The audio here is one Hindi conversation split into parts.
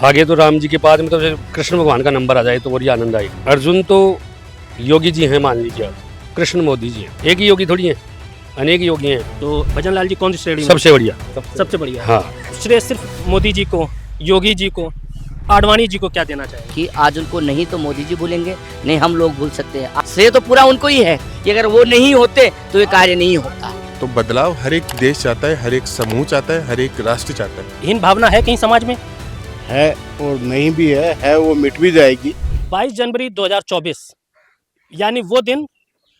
आगे तो राम जी के बाद में तो कृष्ण भगवान का नंबर आ जाए तो बड़ी आनंद आए। अर्जुन तो योगी जी हैं मान लीजिए आप, कृष्ण मोदी जी हैं, एक ही योगी थोड़ी हैं, अनेक योगी हैं। तो भजन लाल जी कौन सी श्रेणी में? सबसे बढ़िया। सबसे बढ़िया। हाँ, श्रेय सिर्फ मोदी जी को, योगी जी को, आडवाणी जी को क्या देना चाहिए? कि आज उनको नहीं तो मोदी जी भूलेंगे, नहीं हम लोग भूल सकते हैं। श्रेय तो पूरा उनको ही है कि अगर वो नहीं होते तो ये कार्य नहीं होता। तो बदलाव हर एक देश चाहता है, हर एक समूह चाहता है, हर एक राष्ट्र चाहता है। हीन भावना है कहीं समाज में? है और नहीं भी है वो मिट भी जाएगी। 22 जनवरी 2024 यानी वो दिन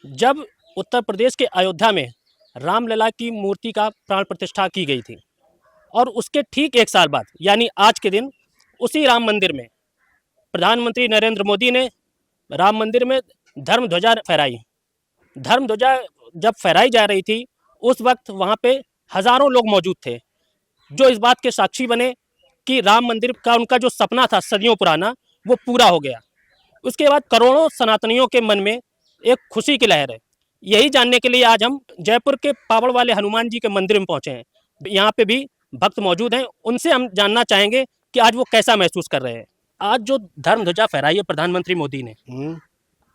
जब उत्तर प्रदेश के अयोध्या में रामलला की मूर्ति का प्राण प्रतिष्ठा की गई थी, और उसके ठीक एक साल बाद यानी आज के दिन उसी राम मंदिर में प्रधानमंत्री नरेंद्र मोदी ने राम मंदिर में धर्म ध्वजा फहराई। धर्म ध्वजा जब फहराई जा रही थी उस वक्त वहाँ पे हजारों लोग मौजूद थे जो इस बात के साक्षी बने कि राम मंदिर का उनका जो सपना था सदियों पुराना वो पूरा हो गया। उसके बाद करोड़ों सनातनियों के मन में एक खुशी की लहर है। यही जानने के लिए आज हम जयपुर के पावड़ वाले हनुमान जी के मंदिर में पहुंचे हैं। यहाँ पे भी भक्त मौजूद हैं, उनसे हम जानना चाहेंगे कि आज वो कैसा महसूस कर रहे हैं। आज जो धर्म ध्वजा फहराई है प्रधानमंत्री मोदी ने,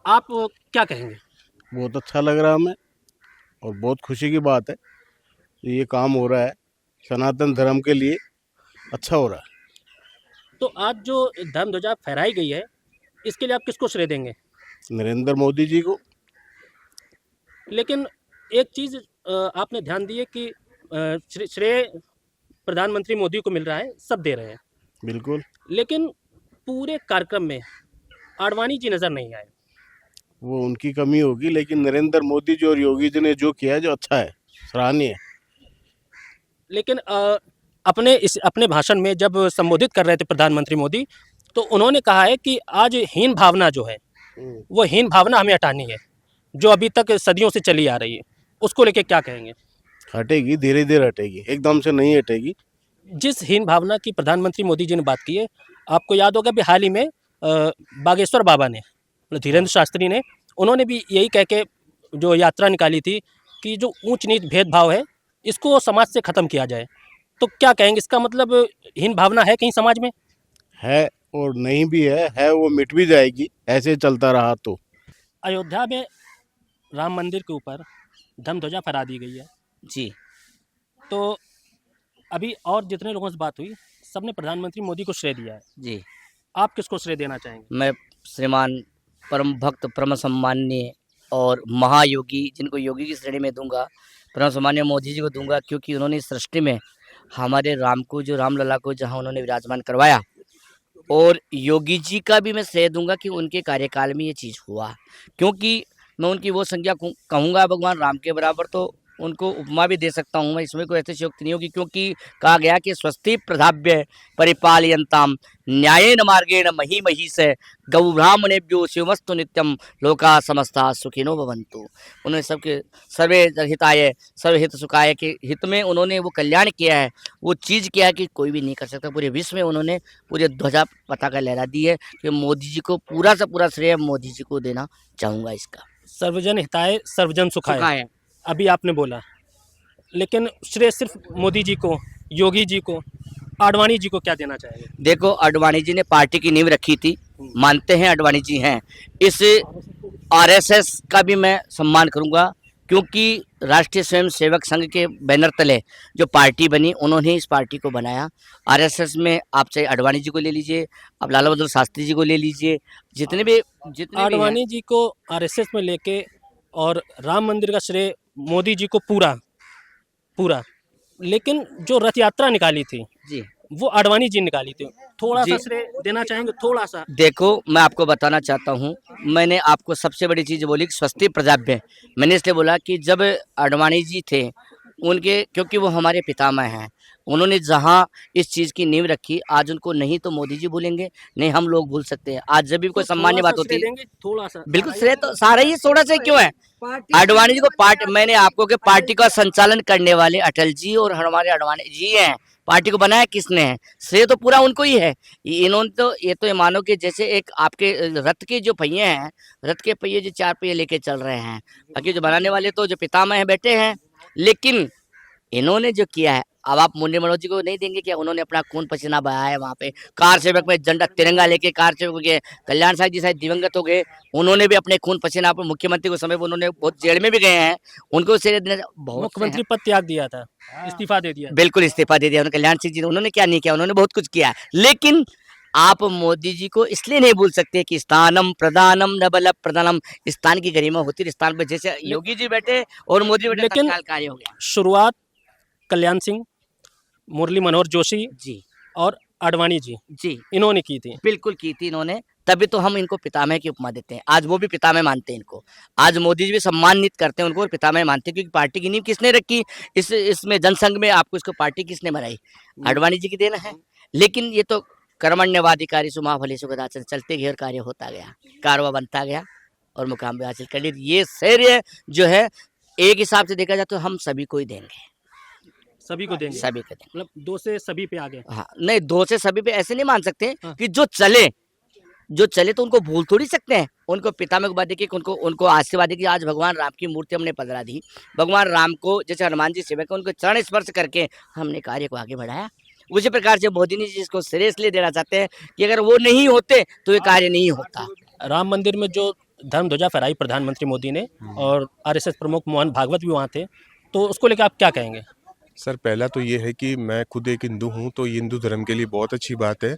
आप क्या कहेंगे? बहुत अच्छा लग रहा है हमें और बहुत खुशी की बात है। ये काम हो रहा है सनातन धर्म के लिए, अच्छा हो रहा है। तो आज जो धर्म ध्वजा फहराई गई है इसके लिए आप किसको श्रेय देंगे? नरेंद्र मोदी जी को। लेकिन एक चीज़ आपने ध्यान दी है कि श्रेय प्रधानमंत्री मोदी को मिल रहा है, सब दे रहे हैं, बिल्कुल। लेकिन पूरे कार्यक्रम में आडवाणी जी नज़र नहीं आए। वो उनकी कमी होगी, लेकिन नरेंद्र मोदी जी और योगी जी ने जो किया है जो अच्छा है, सराहनीय है। लेकिन अपने भाषण में जब संबोधित कर रहे थे प्रधानमंत्री मोदी, तो उन्होंने कहा है कि आज हीन भावना जो है वो हीन भावना हमें हटानी है जो अभी तक सदियों से चली आ रही है। उसको लेके क्या कहेंगे? हटेगी, धीरे धीरे हटेगी, एकदम से नहीं हटेगी। जिस हीन भावना की प्रधानमंत्री मोदी जी ने बात की है, आपको याद होगा भी हाल ही में बागेश्वर बाबा ने, मतलब धीरेन्द्र शास्त्री ने, उन्होंने भी यही कह के जो यात्रा निकाली थी कि जो ऊंच नीच भेदभाव है इसको समाज से ख़त्म किया जाए। तो क्या कहेंगे, इसका मतलब हीन भावना है कहीं समाज में? है और नहीं भी है वो मिट भी जाएगी, ऐसे चलता रहा तो। अयोध्या में राम मंदिर के ऊपर धर्म ध्वजा फहरा दी गई है जी। तो अभी और जितने लोगों से बात हुई सबने प्रधानमंत्री मोदी को श्रेय दिया है। जी, आप किसको श्रेय देना चाहेंगे? मैं श्रीमान परम भक्त परम सम्माननीय और महायोगी, जिनको योगी की श्रेणी में दूंगा, परम सम्माननीय मोदी जी को दूंगा, क्योंकि उन्होंने इस सृष्टि में हमारे राम को, जो रामलला को जहां उन्होंने विराजमान करवाया, और योगी जी का भी मैं श्रेय दूंगा कि उनके कार्यकाल में ये चीज़ हुआ। क्योंकि मैं उनकी वो संज्ञा कहूँगा भगवान राम के बराबर, तो उनको उपमा भी दे सकता हूँ मैं, इसमें कोई ऐसी शोक्ति नहीं होगी। क्योंकि कहा गया कि स्वस्ति प्रधाव्य परिपालयन्ताम न्यायेन मार्गेण मही मही से गौ ब्राह्मणेभ्यो शिवमस्तु नित्यम लोका समस्ता सुखिनो भवन्तु। उन्होंने सबके सर्वे हिताय सर्वहित सुखाय के हित में उन्होंने वो कल्याण किया है, वो चीज़ किया है कि कोई भी नहीं कर सकता। पूरे विश्व में उन्होंने पूरे ध्वजा पताका लहरा दी है कि मोदी जी को पूरा से पूरा श्रेय मोदी जी को देना चाहूँगा इसका। सर्वजन हिताय सर्वजन सुखाय अभी आपने बोला, लेकिन श्रेय सिर्फ मोदी जी को, योगी जी को, आडवाणी जी को क्या देना चाहेंगे? देखो, आडवाणी जी ने पार्टी की नींव रखी थी, मानते हैं आडवाणी जी हैं। इस आरएसएस का भी मैं सम्मान करूंगा, क्योंकि राष्ट्रीय स्वयं सेवक संघ के बैनर तले जो पार्टी बनी, उन्होंने इस पार्टी को बनाया। आरएसएस में आप चाहे आडवाणी जी को ले लीजिए, आप लाला बहादुर शास्त्री जी को ले लीजिए, जितने आडवाणी जी को आरएसएस में लेके और राम मंदिर का श्रेय मोदी जी को पूरा, लेकिन जो रथ यात्रा निकाली थी जी, वो आडवाणी जी निकाली थी। थोड़ा सा श्रेय देना चाहेंगे? थोड़ा सा। देखो, मैं आपको बताना चाहता हूँ, मैंने आपको सबसे बड़ी चीज़ बोली कि स्वस्ति प्रजाभ्य। मैंने इसलिए बोला कि जब आडवाणी जी थे उनके, क्योंकि वो हमारे पितामह हैं, उन्होंने जहाँ इस चीज़ की नींव रखी, आज उनको नहीं तो मोदी जी भूलेंगे, नहीं हम लोग भूल सकते हैं। आज जब भी कोई सामान्य बात होती है, थोड़ा सा बिल्कुल श्रेय तो सारा ही, थोड़ा सा क्यों है। आडवाणी जी को मैंने आपको कि पार्टी का संचालन करने वाले अटल जी और हमारे आडवाणी जी हैं। पार्टी को बनाया किसने है? श्रेय तो पूरा उनको ही है। इन्होंने तो ये मानो कि जैसे एक आपके रथ के जो पहिए हैं, रथ के पहिए जो 4 पहिए लेके चल रहे हैं, बाकी जो बनाने वाले तो जो पितामह बैठे हैं, लेकिन इन्होंने जो किया है अब आप मुन्नी मनोज जी को नहीं देंगे क्या? उन्होंने अपना खून पसीना बहाया है वहाँ पे। कार सेवक में झंडा तिरंगा लेके कार सेवक गए। कल्याण साहब जी शायद दिवंगत हो गए, उन्होंने भी अपने खून पसीना पर मुख्यमंत्री के समय पे उन्होंने बहुत जेल में भी गए हैं, उनको श्रेय देना बहुत से मुख्यमंत्री हैं। पद त्याग दिया था, इस्तीफा दे दिया। बिल्कुल इस्तीफा दे दिया उन्होंने। कल्याण सिंह जी ने उन्होंने क्या नहीं किया, उन्होंने बहुत कुछ किया, लेकिन आप मोदी जी को इसलिए नहीं भूल सकते कि स्थानम प्रदानम न बल प्रदानम, स्थान की गरिमा होती है स्थान पे। जैसे योगी जी बैठे और मोदी जी बैठे, लेकिन तत्काल कार्य हो गया। शुरुआत कल्याण सिंह, मुरली मनोहर जोशी जी और आडवाणी जी, जी इन्होंने की थी। बिल्कुल की थी इन्होंने, तभी तो हम इनको पितामह की उपमा देते हैं। आज वो भी पितामह मानते हैं इनको, आज मोदी जी भी सम्मानित करते हैं उनको और पितामह मानते हैं, क्योंकि पार्टी की नींव किसने रखी इसमें जनसंघ में आपको इसको पार्टी किसने बनाई? आडवाणी जी की देना है। लेकिन ये तो कर्मण्यवाधिकारी सुमा फलेशु कदाचन, चलते घेर कार्य होता गया, कारवा बनता गया और मुकाम भी हासिल कर लिया। ये श्रेय जो है एक हिसाब से देखा जाए तो हम सभी को ही देंगे, सभी को देंगे, सभी को देंगे। मतलब 2 से सभी पे आ गए। हाँ नहीं, दो से सभी पे ऐसे नहीं मान सकते हाँ। कि जो चले तो उनको भूल थोड़ी सकते हैं। उनको पितामह को बात देखिए, उनको आशीर्वाद कि आज भगवान राम की मूर्ति हमने पधरा दी, भगवान राम को जैसे हनुमान जी सेवक उनको चरण स्पर्श करके हमने कार्य को आगे बढ़ाया। उसी प्रकार से मोदी जी इसको श्रेय इसलिए देना चाहते हैं कि अगर वो नहीं होते तो ये कार्य नहीं होता। राम मंदिर में जो धर्म ध्वजा फहराई प्रधानमंत्री मोदी ने, और आरएसएस प्रमुख मोहन भागवत भी वहाँ थे, तो उसको लेकर आप क्या कहेंगे? सर पहला तो ये है कि मैं खुद एक हिंदू हूँ, तो ये हिंदू धर्म के लिए बहुत अच्छी बात है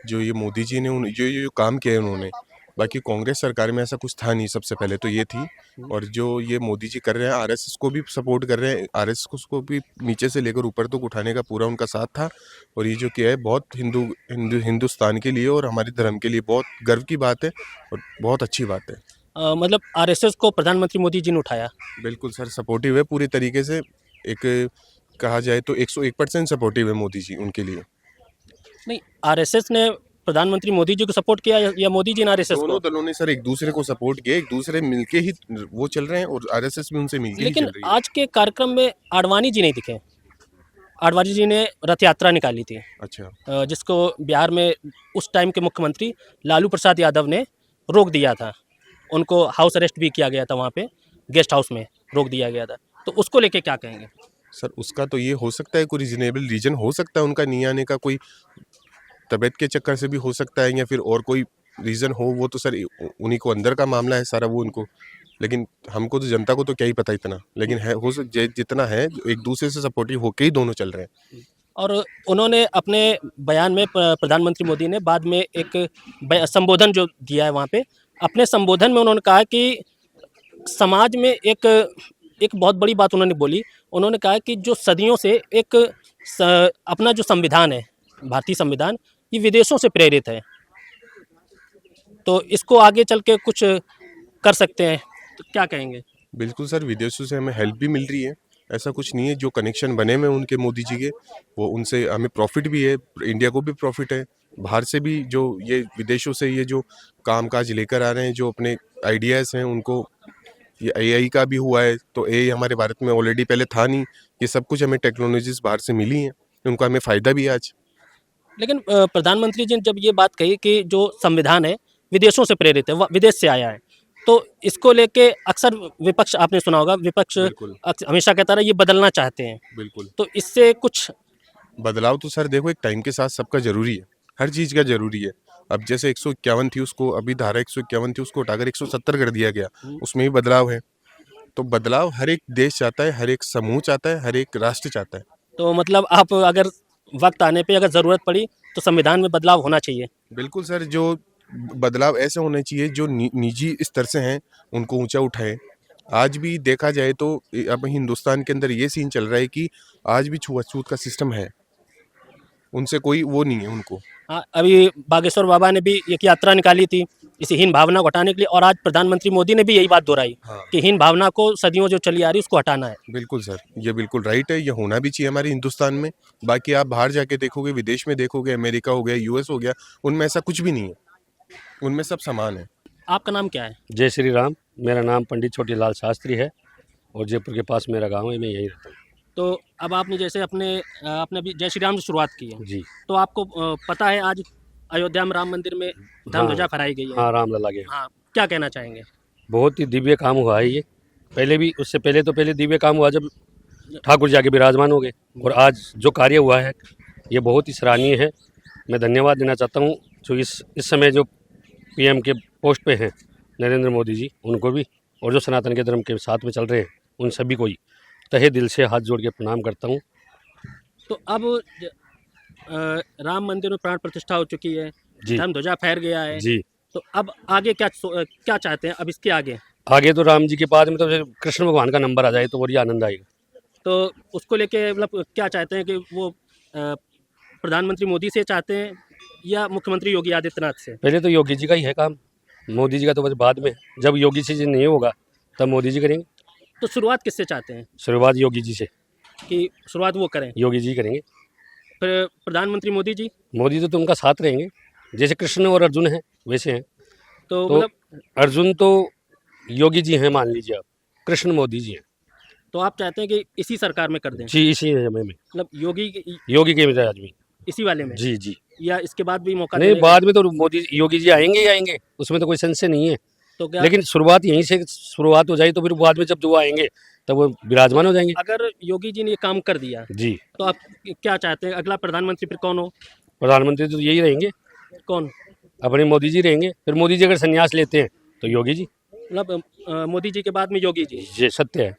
जो ये मोदी जी ने जो काम किया है उन्होंने। बाकी कांग्रेस सरकार में ऐसा कुछ था नहीं, सबसे पहले तो ये थी। और जो ये मोदी जी कर रहे हैं, आरएसएस को भी सपोर्ट कर रहे हैं, आरएसएस को भी नीचे से लेकर ऊपर तक उठाने का पूरा उनका साथ था। और ये जो किया है बहुत हिंदुस्तान के लिए और हमारे धर्म के लिए बहुत गर्व की बात है और बहुत अच्छी बात है। मतलब आरएसएस को प्रधानमंत्री मोदी जी ने उठाया। बिल्कुल सर, सपोर्टिव है पूरी तरीके से। एक कहा जाए तो 101% सपोर्टिव है मोदी जी उनके लिए। नहीं, आरएसएस ने प्रधानमंत्री मोदी जी को सपोर्ट किया या मोदी जी ने आरएसएस दोनों को? दलों ने सर एक दूसरे को सपोर्ट किया, एक दूसरे मिलके ही वो चल रहे हैं और आरएसएस भी उनसे मिलके ही लेकिन चल रही है। आज के कार्यक्रम में आडवाणी जी नहीं दिखे। आडवाणी जी ने रथ यात्रा निकाली थी, अच्छा, जिसको बिहार में उस टाइम के मुख्यमंत्री लालू प्रसाद यादव ने रोक दिया था। उनको हाउस अरेस्ट भी किया गया था, वहाँ पे गेस्ट हाउस में रोक दिया गया था। तो उसको लेके क्या कहेंगे? सर उसका तो ये हो सकता है कोई रीजनेबल रीजन हो सकता है उनका नहीं आने का, कोई तबीयत के चक्कर से भी हो सकता है या फिर और कोई रीज़न हो। वो तो सर उन्हीं को अंदर का मामला है सारा, वो उनको। लेकिन हमको तो जनता को तो क्या ही पता इतना, लेकिन है जितना है एक दूसरे से सपोर्टिव होके ही दोनों चल रहे हैं। और उन्होंने अपने बयान में, प्रधानमंत्री मोदी ने बाद में एक संबोधन जो दिया है वहाँ पे, अपने संबोधन में उन्होंने कहा कि समाज में एक बहुत बड़ी बात उन्होंने बोली। उन्होंने कहा कि जो सदियों से अपना जो संविधान है, भारतीय संविधान, ये विदेशों से प्रेरित है, तो इसको आगे चल के कुछ कर सकते हैं, तो क्या कहेंगे? बिल्कुल सर, विदेशों से हमें हेल्प भी मिल रही है, ऐसा कुछ नहीं है। जो कनेक्शन बने हुए उनके मोदी जी के, वो उनसे हमें प्रॉफिट भी है, इंडिया को भी प्रॉफिट है। बाहर से भी जो ये विदेशों से ये जो कामकाज लेकर आ रहे हैं, जो अपने आइडियाज़ हैं उनको, ये एआई का भी हुआ है, तो एआई हमारे भारत में ऑलरेडी पहले था नहीं। ये सब कुछ हमें टेक्नोलॉजीज बाहर से मिली हैं, उनका हमें फ़ायदा भी है आज। लेकिन प्रधानमंत्री जी ने जब ये बात कही कि जो संविधान है विदेशों से प्रेरित है, विदेश से आया है, तो इसको लेके अक्सर विपक्ष, आपने सुना होगा, विपक्ष बिल्कुल हमेशा कहता रहा ये बदलना चाहते हैं, बिल्कुल। तो इससे कुछ बदलाव तो सर देखो एक टाइम के साथ सबका जरूरी है, हर चीज़ का जरूरी है। अब जैसे 151 थी, उसको अभी धारा 151 थी, उसको उठाकर 170 कर दिया गया, उसमें भी बदलाव है। तो बदलाव हर एक देश चाहता है, हर एक समूह चाहता है, हर एक राष्ट्र चाहता है। तो मतलब आप अगर वक्त आने पे अगर ज़रूरत पड़ी तो संविधान में बदलाव होना चाहिए। बिल्कुल सर, जो बदलाव ऐसे होने चाहिए जो निजी स्तर से हैं उनको ऊंचा उठाए। आज भी देखा जाए तो अब हिंदुस्तान के अंदर ये सीन चल रहा है कि आज भी छुआछूत का सिस्टम है, उनसे कोई वो नहीं है उनको। हाँ, अभी बागेश्वर बाबा ने भी एक यात्रा निकाली थी इसी हीन भावना को हटाने के लिए, और आज प्रधानमंत्री मोदी ने भी यही बात दोहराई हाँ। कि हीन भावना को सदियों जो चली आ रही उसको हटाना है। बिल्कुल सर, ये बिल्कुल राइट है, ये होना भी चाहिए हमारे हिंदुस्तान में। बाकी आप बाहर जाके देखोगे, विदेश में देखोगे, अमेरिका हो गया, यूएस हो गया, उनमें ऐसा कुछ भी नहीं है, उनमें सब समान है। आपका नाम क्या है? जय श्री राम। मेरा नाम पंडित छोटीलाल शास्त्री है और जयपुर के पास मेरा गांव है, मैं यहीं रहता हूँ। तो अब आपने जैसे आपने अभी जय श्री राम से शुरुआत की है, जी तो आपको पता है आज अयोध्या में राम मंदिर में धर्म ध्वजा फहराई गई है। हाँ, रामलला के हाँ, क्या कहना चाहेंगे? बहुत ही दिव्य काम हुआ है ये। पहले भी, उससे पहले तो पहले दिव्य काम हुआ जब ठाकुर जी आगे विराजमान हो गए। और आज जो कार्य हुआ है ये बहुत ही सराहनीय है। मैं धन्यवाद देना चाहता हूँ जो इस समय जो पीएम के पोस्ट पे हैं नरेंद्र मोदी जी, उनको भी, और जो सनातन के धर्म के साथ में चल रहे हैं उन सभी को ही तहे दिल से हाथ जोड़ के प्रणाम करता हूँ। तो अब राम मंदिर में प्राण प्रतिष्ठा हो चुकी है, जी धर्म ध्वजा फहर गया है, जी। तो अब आगे क्या चाहते हैं अब इसके आगे? आगे तो राम जी के बाद में तो कृष्ण भगवान का नंबर आ जाए तो बड़ी आनंद आएगा। तो उसको लेके मतलब क्या चाहते हैं कि वो प्रधानमंत्री मोदी से चाहते हैं या मुख्यमंत्री योगी आदित्यनाथ से? पहले तो योगी जी का ही है काम, मोदी जी का तो बस बाद में। जब योगी जी नहीं होगा तब मोदी जी करेंगे। तो शुरुआत किससे चाहते हैं शुरुआत योगी जी से, कि शुरुआत वो करें? योगी जी करेंगे। फिर प्रधानमंत्री मोदी जी? मोदी जी तो उनका साथ रहेंगे, जैसे कृष्ण और अर्जुन हैं वैसे हैं। तो तो मतलब अर्जुन तो योगी जी हैं मान लीजिए आप, कृष्ण मोदी जी हैं। तो आप चाहते हैं कि इसी सरकार में कर दें, जी इसी समय में मतलब योगी के मिजाज में। इसी वाले में, जी जी। या इसके बाद भी मौका नहीं देने का? बाद में तो मोदी योगी जी आएंगे ही आएंगे, उसमें तो कोई संशय नहीं है। तो क्या लेकिन शुरुआत यहीं से शुरुआत हो जाए तो फिर बाद में जब जो आएंगे तब वो विराजमान हो जाएंगे। अगर योगी जी ने ये काम कर दिया जी। तो आप क्या चाहते हैं अगला प्रधानमंत्री फिर कौन हो? प्रधानमंत्री तो यही रहेंगे, कौन? अपने मोदी जी रहेंगे। फिर मोदी जी अगर संन्यास लेते हैं तो योगी जी। मतलब मोदी जी के बाद में योगी जी, ये सत्य है।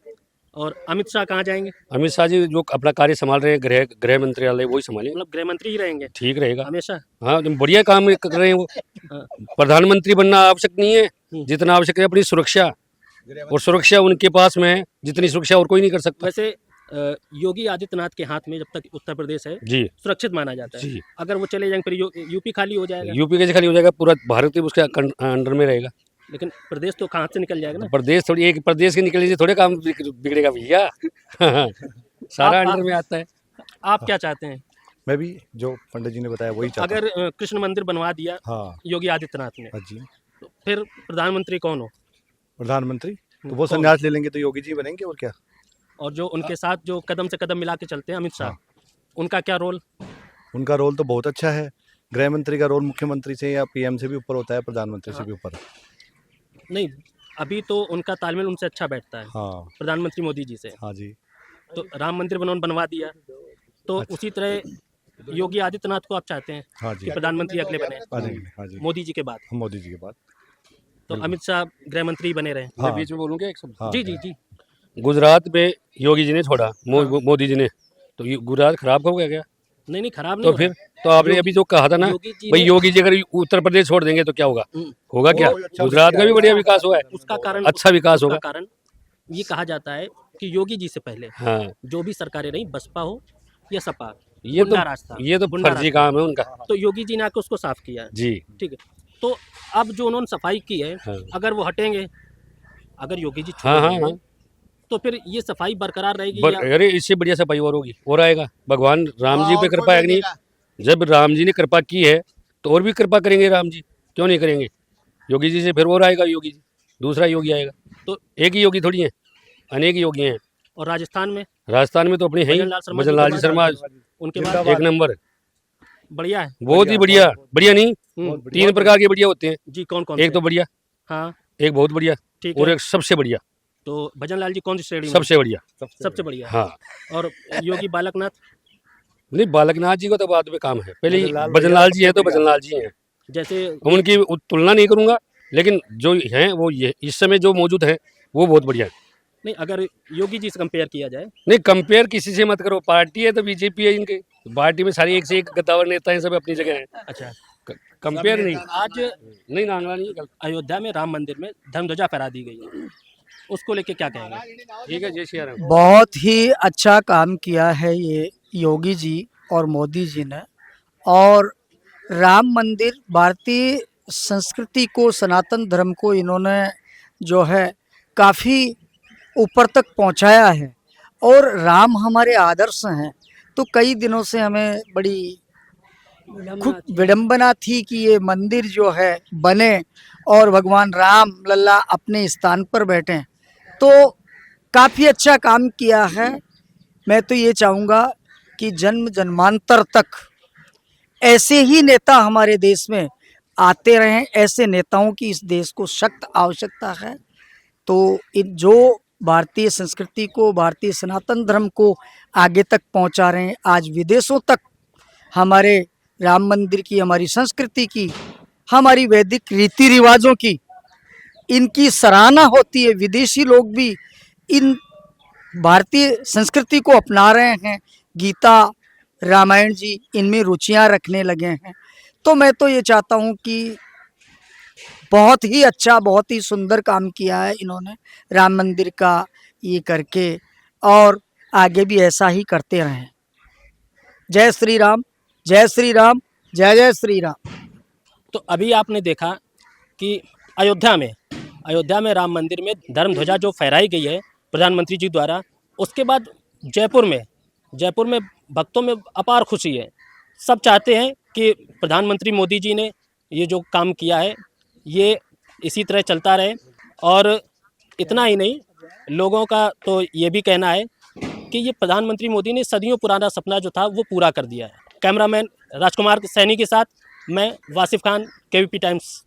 और अमित शाह कहाँ जाएंगे? अमित शाह जी जो अपना कार्य संभाल रहे हैं गृह मंत्रालय वही संभालेंगे, मतलब गृह मंत्री ही रहेंगे ठीक रहेगा। हमेशा? हाँ बढ़िया काम कर रहे हैं वो। हाँ। प्रधानमंत्री बनना आवश्यक नहीं है, जितना आवश्यक है अपनी सुरक्षा, और सुरक्षा उनके पास में है जितनी सुरक्षा और कोई नहीं कर सकता। वैसे योगी आदित्यनाथ के हाथ में जब तक उत्तर प्रदेश है जी सुरक्षित माना जाता है। जी। अगर वो चले जाएंगे फिर यूपी खाली हो जाएगा। यूपी कैसे खाली हो जाएगा, पूरा भारत ही उसके अंडर में रहेगा। लेकिन प्रदेश तो कहाँ से निकल जाएगा ना। प्रदेश थोड़ी एक प्रदेश के निकलने से थोड़े काम बिगड़ेगा भैया। सारा आप- अंडर में आता है। आप क्या चाहते हैं? मैं भी जो पंडित जी ने बताया वही चाहता हूँ। अगर कृष्ण मंदिर बनवा दिया हाँ योगी आदित्यनाथ ने हाँ जी, तो फिर प्रधानमंत्री कौन हो? प्रधानमंत्री तो वो कौन? संन्यास ले लेंगे तो योगी जी बनेंगे और क्या। और जो उनके साथ जो कदम से कदम मिला के चलते हैं अमित शाह, हाँ। उनका क्या रोल? उनका रोल तो बहुत अच्छा है। गृह मंत्री का रोल मुख्यमंत्री से या पीएम से भी ऊपर होता है, प्रधानमंत्री से भी ऊपर। नहीं, अभी तो उनका तालमेल उनसे अच्छा बैठता है हाँ प्रधानमंत्री मोदी जी से। हाँ जी। तो राम मंदिर बनवा दिया तो उसी तरह योगी आदित्यनाथ को आप चाहते हैं हाँ जी कि प्रधानमंत्री अगले बने आ जाएंगे। हाँ जी, मोदी जी के बाद? मोदी जी के बाद। तो अमित शाह गृह मंत्री बने रहे। मैं हाँ बीच में बोलूँ क्या एक शब्द? हाँ जी जी जी। गुजरात में योगी जी ने छोड़ा, मोदी जी ने, तो ये गुजरात खराब हो गया क्या? नहीं खराब नहीं तो हो फिर रहा। तो आपने अभी जो कहा था ना योगी जी भाई ने- योगी जी अगर उत्तर प्रदेश छोड़ देंगे तो क्या होगा? हम्म। होगा क्या? गुजरात का भी बढ़िया विकास हुआ है, उसका कारण अच्छा विकास उसका होगा। कारण ये कहा जाता है कि योगी जी से पहले हाँ जो भी सरकारें रही, बसपा हो या सपा, ये गुंडा राज था, तो गुंडा फर्जी राज। काम है उनका। तो योगी जी ने आके उसको साफ किया है। जी ठीक है, तो अब जो उन्होंने सफाई की है, हाँ अगर वो हटेंगे, अगर योगी जी छोड़ हाँ हाँ देंगे, हाँ। तो फिर ये सफाई बरकरार रहेगी या अरे इससे बढ़िया सफाई और होगी, और आएगा। भगवान राम जी पे कृपा है कि नहीं? जब राम जी ने कृपा की है तो और भी कृपा करेंगे राम जी, क्यों नहीं करेंगे? योगी जी से फिर और आएगा योगी जी, दूसरा योगी आएगा। तो एक ही योगी थोड़ी है, अनेक योगी हैं। और राजस्थान में राजस्थान में तो अपने हैं ही, भजनलाल जी शर्मा उनके बाद एक नंबर, बढ़िया है बहुत ही बढ़िया। बढ़िया नहीं, तीन प्रकार के बढ़िया होते हैं। जी। कौन कौन एक से? तो बढ़िया, हाँ एक बहुत बढ़िया, ठीक और है। एक सबसे बढ़िया। तो भजनलाल जी कौन सी श्रेणी में? सबसे बढ़िया, सबसे बढ़िया। हाँ। और योगी बालकनाथ? नहीं बालकनाथ जी को तो बाद में काम है, पहले भजनलाल भजनलाल जी है तो भजनलाल जी हैं। जैसे उनकी तुलना नहीं करूंगा, लेकिन जो हैं वो ये इस समय जो मौजूद हैं वो बहुत बढ़िया है। नहीं, अगर योगी जी से कंपेयर किया जाए, नहीं कंपेयर किसी से मत करो, पार्टी है तो बीजेपी है इनके, पार्टी में सारे एक से एक गद्दावर नेता हैं, सब अपनी जगह हैं। अच्छा, कंपेयर नहीं, आज नहीं नांगला नहीं गलत। अयोध्या में राम मंदिर में धर्म ध्वजा फहरा दी गई है, उसको लेके क्या कहेंगे? ठीक है, जय श्री राम। बहुत ही अच्छा काम किया है ये योगी जी और मोदी जी ने। और राम मंदिर भारतीय संस्कृति को, सनातन धर्म को इन्होंने जो है काफ़ी ऊपर तक पहुंचाया है। और राम हमारे आदर्श हैं, तो कई दिनों से हमें बड़ी खूब विडम्बना थी कि ये मंदिर जो है बने और भगवान राम लल्ला अपने स्थान पर बैठें। तो काफ़ी अच्छा काम किया है। मैं तो ये चाहूँगा कि जन्म जन्मांतर तक ऐसे ही नेता हमारे देश में आते रहें। ऐसे नेताओं की इस देश को सख्त आवश्यकता है। तो जो भारतीय संस्कृति को, भारतीय सनातन धर्म को आगे तक पहुंचा रहे हैं। आज विदेशों तक हमारे राम मंदिर की, हमारी संस्कृति की, हमारी वैदिक रीति रिवाजों की इनकी सराहना होती है। विदेशी लोग भी इन भारतीय संस्कृति को अपना रहे हैं। गीता, रामायण जी इनमें रुचियां रखने लगे हैं। तो मैं तो ये चाहता हूँ कि बहुत ही अच्छा, बहुत ही सुंदर काम किया है इन्होंने राम मंदिर का ये करके, और आगे भी ऐसा ही करते रहें। जय श्री राम, जय श्री राम, जय जय श्री राम। तो अभी आपने देखा कि अयोध्या में राम मंदिर में धर्म ध्वजा जो फहराई गई है प्रधानमंत्री जी द्वारा, उसके बाद जयपुर में भक्तों में अपार खुशी है। सब चाहते हैं कि प्रधानमंत्री मोदी जी ने ये जो काम किया है ये इसी तरह चलता रहे। और इतना ही नहीं, लोगों का तो ये भी कहना है कि ये प्रधानमंत्री मोदी ने सदियों पुराना सपना जो था वो पूरा कर दिया है। कैमरामैन राजकुमार सैनी के साथ मैं वासिफ खान, केवीपी टाइम्स।